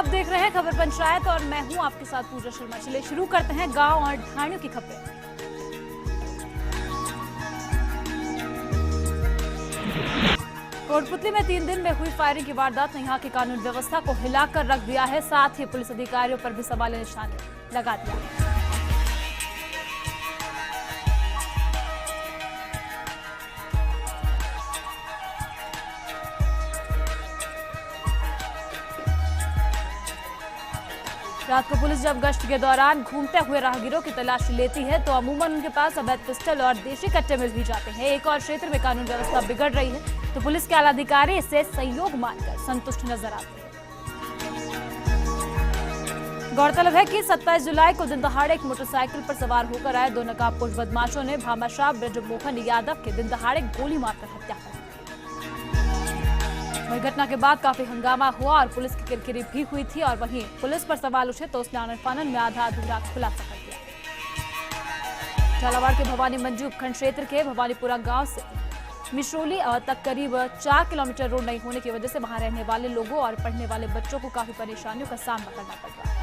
आप देख रहे हैं खबर पंचायत और मैं हूं आपके साथ पूजा शर्मा। चलिए शुरू करते हैं गांव और ढाणियों की खबरें। कोटपुतली में 3 दिन में हुई फायरिंग की वारदात ने यहां की कानून व्यवस्था को हिलाकर रख दिया है। साथ ही पुलिस अधिकारियों पर भी सवाल निशान लगा दिया है। रात को पुलिस जब गश्त के दौरान घूमते हुए राहगीरों की तलाशी लेती है तो अमूमन उनके पास अवैध पिस्टल और देशी कट्टे मिल भी जाते हैं। एक और क्षेत्र में कानून व्यवस्था बिगड़ रही है तो पुलिस के आला अधिकारी इसे संयोग मानकर संतुष्ट नजर आते हैं। गौरतलब है कि 27 जुलाई को दिन दहाड़े एक मोटरसाइकिल पर सवार होकर आए 2 नकाबपोश बदमाशों ने भामाशाह ब्रजमोहन यादव के दिन दहाड़े गोली मारकर हत्या कर दी। वही घटना के बाद काफी हंगामा हुआ और पुलिस की किरकिरी भी हुई थी और वहीं पुलिस पर सवाल उठे तो उसने आनन फानन में आधा अधूरा खुलासा कर दिया। झालावाड़ के भवानी मंडी उपखंड क्षेत्र के भवानीपुरा गांव से मिश्रोली तक करीब 4 किलोमीटर रोड नहीं होने की वजह से वहां रहने वाले लोगों और पढ़ने वाले बच्चों को काफी परेशानियों का सामना करना पड़ रहा है।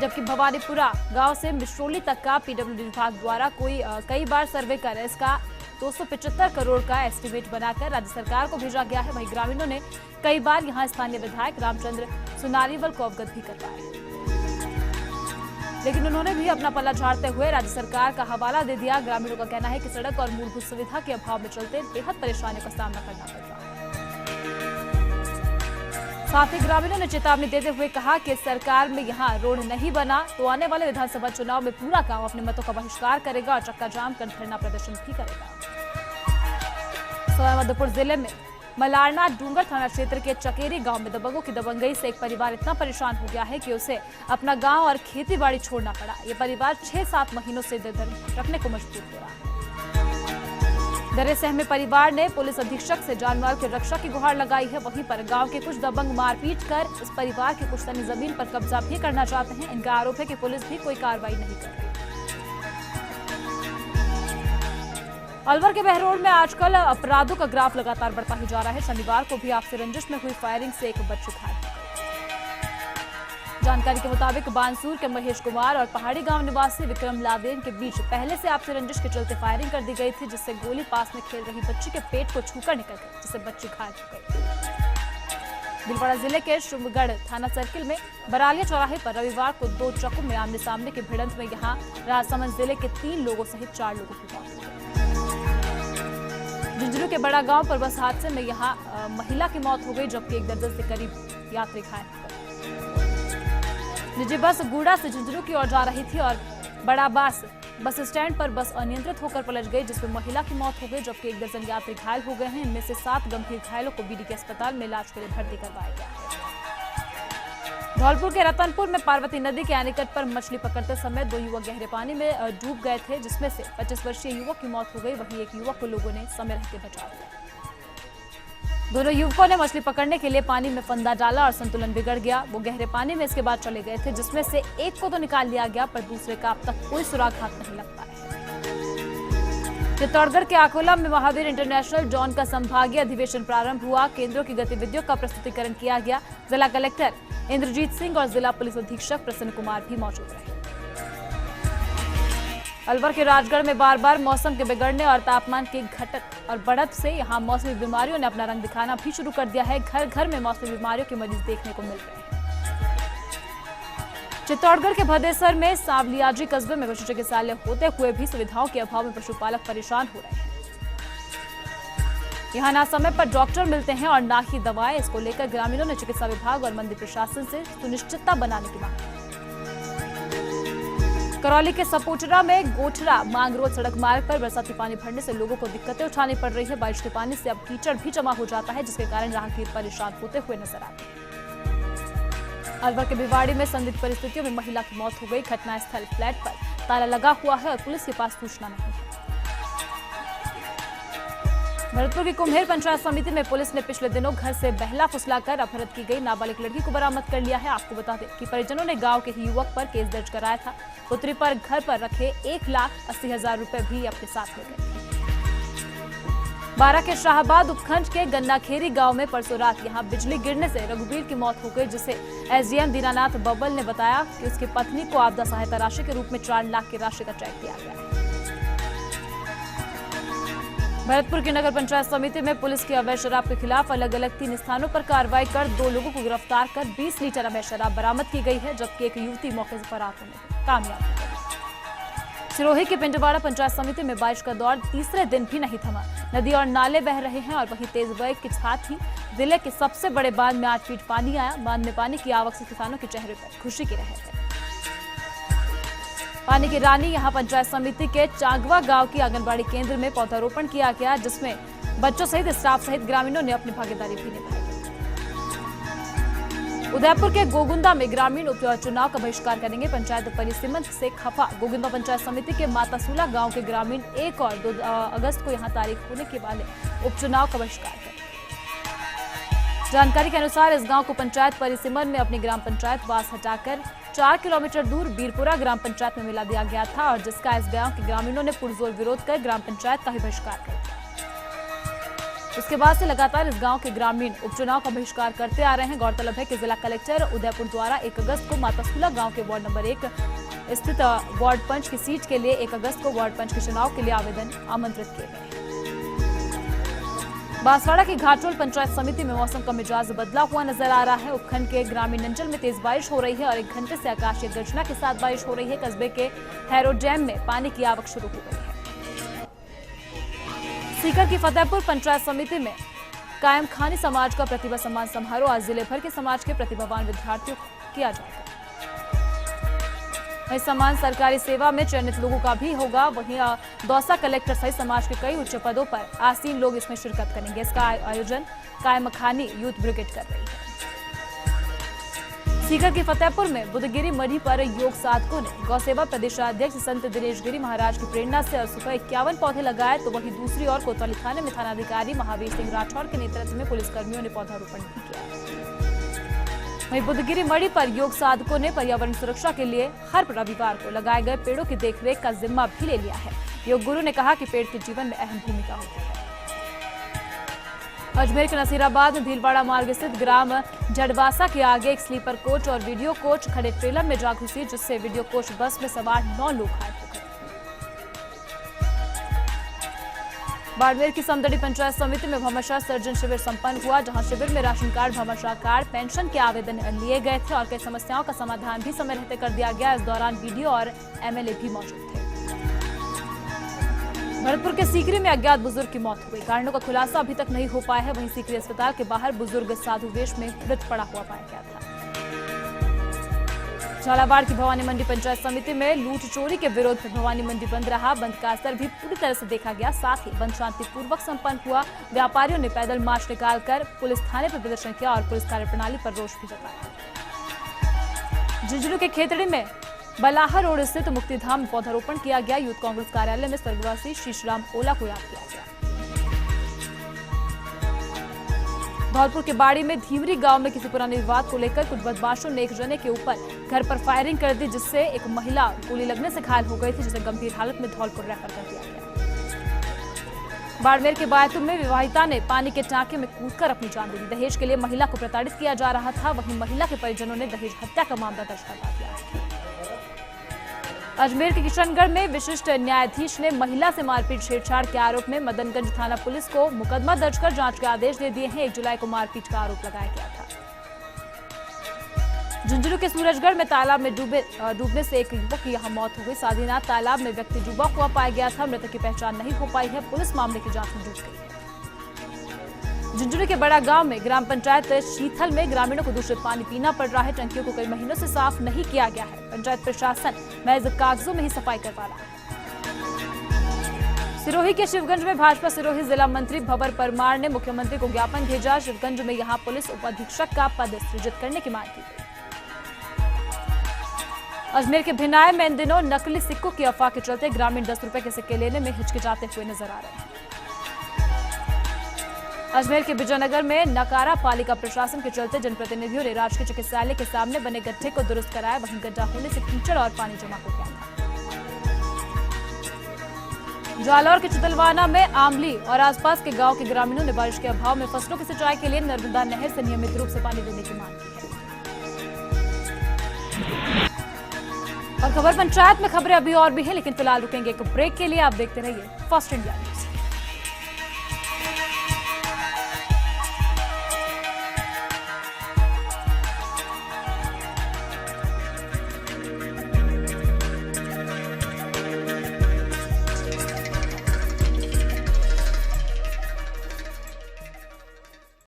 जबकि भवानीपुरा गांव से मिश्रोली तक का पीडब्ल्यूडी विभाग द्वारा कई बार सर्वे कर इसका 275 करोड़ का एस्टीमेट बनाकर राज्य सरकार को भेजा गया है। वहीं ग्रामीणों ने कई बार यहां स्थानीय विधायक रामचंद्र सुनारीवल को अवगत भी करवाया, लेकिन उन्होंने भी अपना पल्ला झाड़ते हुए राज्य सरकार का हवाला दे दिया। ग्रामीणों का कहना है कि सड़क और मूलभूत सुविधा के अभाव में चलते बेहद परेशानियों का सामना करना पड़ रहा है। साथ ही ग्रामीणों ने चेतावनी देते हुए कहा कि सरकार में यहां रोड नहीं बना तो आने वाले विधानसभा चुनाव में पूरा गांव अपने मतों का बहिष्कार करेगा और चक्का जाम कर धरना प्रदर्शन भी करेगा। सवाईमाधोपुर जिले में मलारना डूंगर थाना क्षेत्र के चकेरी गांव में दबंगों की दबंगई से एक परिवार इतना परेशान हो गया है कि उसे अपना गांव और खेती बाड़ी छोड़ना पड़ा। ये परिवार 6-7 महीनों से दर रखने को मजबूर हो रहा है। डरे सहमे परिवार ने पुलिस अधीक्षक से जानवर की रक्षा की गुहार लगाई है। वहीं पर गांव के कुछ दबंग मारपीट कर इस परिवार की पुश्तैनी जमीन पर कब्जा भी करना चाहते हैं। इनका आरोप है कि पुलिस भी कोई कार्रवाई नहीं कर रही। अलवर के बहरोड में आजकल अपराधों का ग्राफ लगातार बढ़ता ही जा रहा है। शनिवार को भी आपसी रंजिश में हुई फायरिंग से एक बच्ची घायल हो गई। जानकारी के मुताबिक बानसूर के महेश कुमार और पहाड़ी गांव निवासी विक्रम लादेन के बीच पहले से आपसी रंजिश के चलते फायरिंग कर दी गई थी, जिससे गोली पास में खेल रही बच्ची के पेट को छूकर निकल गई, जिससे बच्ची घायल हो गई। भीलवाड़ा जिले के शुभगढ़ थाना सर्किल में बरालिया चौराहे पर रविवार को 2 ट्रकों में आमने सामने की भिड़ंत में यहां राजसमंद जिले के 3 लोगों सहित 4 लोगों की मौत हो गई। झुंझुनू के बड़ा गांव पर बस हादसे में यहां महिला की मौत हो गई, जबकि 1 दर्जन से करीब यात्री घायल हो गए। निजी बस गूड़ा से झुंझुनू की ओर जा रही थी और बड़ा बस स्टैंड पर बस अनियंत्रित होकर पलट गई, जिसमें महिला की मौत हो गई, जबकि 1 दर्जन यात्री घायल हो गए हैं। इनमें से 7 गंभीर घायलों को बीडी के अस्पताल में इलाज के लिए भर्ती करवाया गया है। धौलपुर के रतनपुर में पार्वती नदी के आनेकट पर मछली पकड़ते समय 2 युवक गहरे पानी में डूब गए थे, जिसमें से 25 वर्षीय युवक की मौत हो गई। वहीं एक युवक को लोगों ने समय रहते बचा लिया। दोनों युवकों ने मछली पकड़ने के लिए पानी में फंदा डाला और संतुलन बिगड़ गया। वो गहरे पानी में इसके बाद चले गए थे, जिसमें से एक को तो निकाल लिया गया पर दूसरे का अब तक कोई सुराग हाथ नहीं लगता है। चित्तौड़गढ़ के आकोला में महावीर इंटरनेशनल जॉन का संभागीय अधिवेशन प्रारंभ हुआ। केंद्रों की गतिविधियों का प्रस्तुतिकरण किया गया। जिला कलेक्टर इंद्रजीत सिंह और जिला पुलिस अधीक्षक प्रसन्न कुमार भी मौजूद रहे। अलवर के राजगढ़ में बार बार मौसम के बिगड़ने और तापमान की घटत और बढ़त से यहां मौसमी बीमारियों ने अपना रंग दिखाना भी शुरू कर दिया है। घर घर में मौसमी बीमारियों के मरीज देखने को मिल रहे हैं। चित्तौड़गढ़ के भदेसर में सांवलियाजी कस्बे में पशु चिकित्सालय होते हुए भी सुविधाओं के अभाव में पशुपालक परेशान हो रहे हैं। यहाँ ना समय पर डॉक्टर मिलते हैं और ना ही दवाएं। इसको लेकर ग्रामीणों ने चिकित्सा विभाग और मंदिर प्रशासन से सुनिश्चितता बनाने की मांग की। करौली के सपोटरा में गोठरा मांग रोड सड़क मार्ग पर बरसाती पानी भरने से लोगों को दिक्कतें उठानी पड़ रही है। बारिश के पानी से अब कीचड़ भी जमा हो जाता है, जिसके कारण राहगीर परेशान होते हुए नजर आते हैं। अलवर के भिवाड़ी में संदिग्ध परिस्थितियों में महिला की मौत हो गई। घटनास्थल फ्लैट पर ताला लगा हुआ है और पुलिस के पास सूचना नहीं है। भरतपुर की कुम्हेर पंचायत समिति में पुलिस ने पिछले दिनों घर से बहला फुसलाकर अपहृत की गई नाबालिग लड़की को बरामद कर लिया है। आपको बता दें कि परिजनों ने गांव के ही युवक पर केस दर्ज कराया था। पुत्री पर घर पर रखे 1,80,000 रुपए भी अपने साथ ले गए। बारा के शाहबाद उपखंड के गन्नाखेरी गांव में परसों रात यहां बिजली गिरने से रघुवीर की मौत हो गई, जिसे एसडीएम दीनानाथ बब्बल ने बताया कि उसकी पत्नी को आपदा सहायता राशि के रूप में 4 लाख की राशि का चेक दिया गया है। भरतपुर की नगर पंचायत समिति में पुलिस की अवैध शराब के खिलाफ अलग अलग 3 स्थानों पर कार्रवाई कर 2 लोगों को गिरफ्तार कर 20 लीटर अवैध शराब बरामद की गई है, जबकि एक युवती मौके से फरार होने में कामयाब हो गई। सिरोही के पिंडवाड़ा पंचायत समिति में बारिश का दौर तीसरे दिन भी नहीं थमा। नदी और नाले बह रहे हैं और वहीं तेज वेग के साथ ही जिले के सबसे बड़े बांध में 8 फीट पानी आया। बांध में पानी की आवक से किसानों के चेहरे पर खुशी की लहर है। पानी की रानी यहां पंचायत समिति के चांगवा गांव की आंगनबाड़ी केंद्र में पौधारोपण किया गया, जिसमें बच्चों सहित स्टाफ सहित ग्रामीणों ने अपनी भागीदारी भी निभाई। उदयपुर के गोगुंदा में ग्रामीण उपचुनाव का बहिष्कार करेंगे। पंचायत परिसीमन से खफा गोगुंदा पंचायत समिति के मातासूला गांव के ग्रामीण 1 और 2 अगस्त को यहां तारीख होने के वाले उपचुनाव का बहिष्कार करेंगे। जानकारी के अनुसार इस गांव को पंचायत परिसीमन में अपनी ग्राम पंचायत वास हटाकर 4 किलोमीटर दूर बीरपुरा ग्राम पंचायत में मिला दिया गया था और जिसका इस गांव के ग्रामीणों ने पुरजोर विरोध कर ग्राम पंचायत का ही बहिष्कार कर दिया। उसके बाद से लगातार इस गांव के ग्रामीण उपचुनाव का बहिष्कार करते आ रहे हैं। गौरतलब है कि जिला कलेक्टर उदयपुर द्वारा 1 अगस्त को मातासूला गांव के वार्ड नंबर 1 स्थित वार्ड पंच की सीट के लिए 1 अगस्त को वार्ड पंच के चुनाव के लिए आवेदन आमंत्रित किए गए। बांसवाड़ा की घाटोल पंचायत समिति में मौसम का मिजाज बदला हुआ नजर आ रहा है। उपखंड के ग्रामीण अंचल में तेज बारिश हो रही है और 1 घंटे से आकाशीय गर्जना के साथ बारिश हो रही है। कस्बे के हैरो डैम में पानी की आवक शुरू हो गई है। सीकर की फतेहपुर पंचायत समिति में कायम खानी समाज का प्रतिभा सम्मान समारोह आज जिले भर के समाज के प्रतिभावान विद्यार्थियों को किया जाएगा। वहीं सम्मान सरकारी सेवा में चयनित लोगों का भी होगा। वहीं दौसा कलेक्टर सहित समाज के कई उच्च पदों पर आसीन लोग इसमें शिरकत करेंगे। इसका आयोजन कायम खानी यूथ ब्रिगेड कर रही है। सीकर की फतेहपुर में बुधगिरी मढ़ी पर योग साधकों ने गौसेवा प्रदेशाध्यक्ष संत दिनेश गिरी महाराज की प्रेरणा से सुबह 51 पौधे लगाए, तो वहीं दूसरी ओर कोतवाली थाने में थानाधिकारी महावीर सिंह राठौर के नेतृत्व में पुलिसकर्मियों ने पौधारोपण भी किया। वहीं बुधगिरी मढ़ी पर योग साधकों ने पर्यावरण सुरक्षा के लिए हर रविवार को लगाए गए पेड़ों की देखरेख का जिम्मा भी ले लिया है। योग गुरु ने कहा कि पेड़ के जीवन में अहम भूमिका होती है। अजमेर के नसीराबाद में भीलवाड़ा मार्ग स्थित ग्राम जड़वासा के आगे एक स्लीपर कोच और वीडियो कोच खड़े ट्रेलर में जा घुसी, जिससे वीडियो कोच बस में सवार 9 लोग घायल हो गए। बाड़मेर की समदड़ी पंचायत समिति में भामाशाह सर्जन शिविर संपन्न हुआ, जहां शिविर में ration card, Bhamashah card, pension के आवेदन लिए गए थे और कई समस्याओं का समाधान भी समय रहते कर दिया गया। इस दौरान बीडीओ और एमएलए भी मौजूद थे। भरतपुर के सीकरी में अज्ञात बुजुर्ग की मौत हो गई। कारणों का खुलासा अभी तक नहीं हो पाया है। वहीं सीकरी अस्पताल के बाहर बुजुर्ग साधु वेश में मृत पड़ा हुआ पाया गया था। झालावाड़ की भवानी मंडी पंचायत समिति में लूट चोरी के विरोध में भवानी मंडी बंद रहा। बंद का असर भी पूरी तरह से देखा गया। साथ ही बंद शांतिपूर्वक संपन्न हुआ। व्यापारियों ने पैदल मार्च निकालकर पुलिस थाने पर प्रदर्शन किया और पुलिस कार्यप्रणाली पर रोष भी जताया। झुंझुनू के खेतड़ी में बलाहा रोड स्थित मुक्तिधाम में पौधारोपण किया गया। यूथ कांग्रेस कार्यालय में स्वर्गवासी शीशराम ओला को याद किया गया। धौलपुर के बाड़ी में धीमरी गांव में किसी पुराने विवाद को लेकर कुछ बदमाशों ने एक जने के ऊपर घर पर फायरिंग कर दी, जिससे एक महिला गोली लगने से घायल हो गई थी, जिसे गंभीर हालत में धौलपुर रेफर कर दिया गया। बाड़मेर के बायतुम में विवाहिता ने पानी के टांके में कूदकर अपनी जान दे दी। दहेज के लिए महिला को प्रताड़ित किया जा रहा था। वहीं महिला के परिजनों ने दहेज हत्या का मामला दर्ज करवा दिया। अजमेर के किशनगढ़ में विशिष्ट न्यायाधीश ने महिला से मारपीट छेड़छाड़ के आरोप में मदनगंज थाना पुलिस को मुकदमा दर्ज कर जांच के आदेश दे दिए हैं। 1 जुलाई को मारपीट का आरोप लगाया गया था। झुंझुनू के सूरजगढ़ में तालाब में डूबने से एक युवक की यहां मौत हो गई। साधीनाथ तालाब में व्यक्ति डूबा हुआ पाया गया था। मृतक की पहचान नहीं हो पाई है। पुलिस मामले की जांच में जुट गई है। झुंझुनू के बड़ा गांव में ग्राम पंचायत शीथल में ग्रामीणों को दूषित पानी पीना पड़ रहा है। टंकियों को कई महीनों से साफ नहीं किया गया है। पंचायत प्रशासन महज कागजों में ही सफाई करवा रहा है। सिरोही के शिवगंज में भाजपा सिरोही जिला मंत्री भंवर परमार ने मुख्यमंत्री को ज्ञापन भेजा। शिवगंज में यहां पुलिस उप अधीक्षक का पद सृजित करने की मांग की गई। अजमेर के भिनाय में इन दिनों नकली सिक्कों की अफवाह के चलते ग्रामीण 10 रुपए के सिक्के लेने में हिचकिचाते हुए नजर आ रहे हैं। अजमेर के विजयनगर में नकारा पालिका प्रशासन के चलते जनप्रतिनिधियों ने राजकीय चिकित्सालय के सामने बने गड्ढे को दुरुस्त कराया। वहीं गड्ढा होने से कीचड़ और पानी जमा हो गया था। जालौर के चितलवाना में आमली और आसपास के गांव के ग्रामीणों ने बारिश के अभाव में फसलों की सिंचाई के लिए नर्मदा नहर से नियमित रूप से पानी देने की मांग की है। और खबर पंचायत में खबरें अभी और भी हैं, लेकिन फिलहाल रुकेंगे एक ब्रेक के लिए। आप देखते रहिए फर्स्ट इंडिया न्यूज।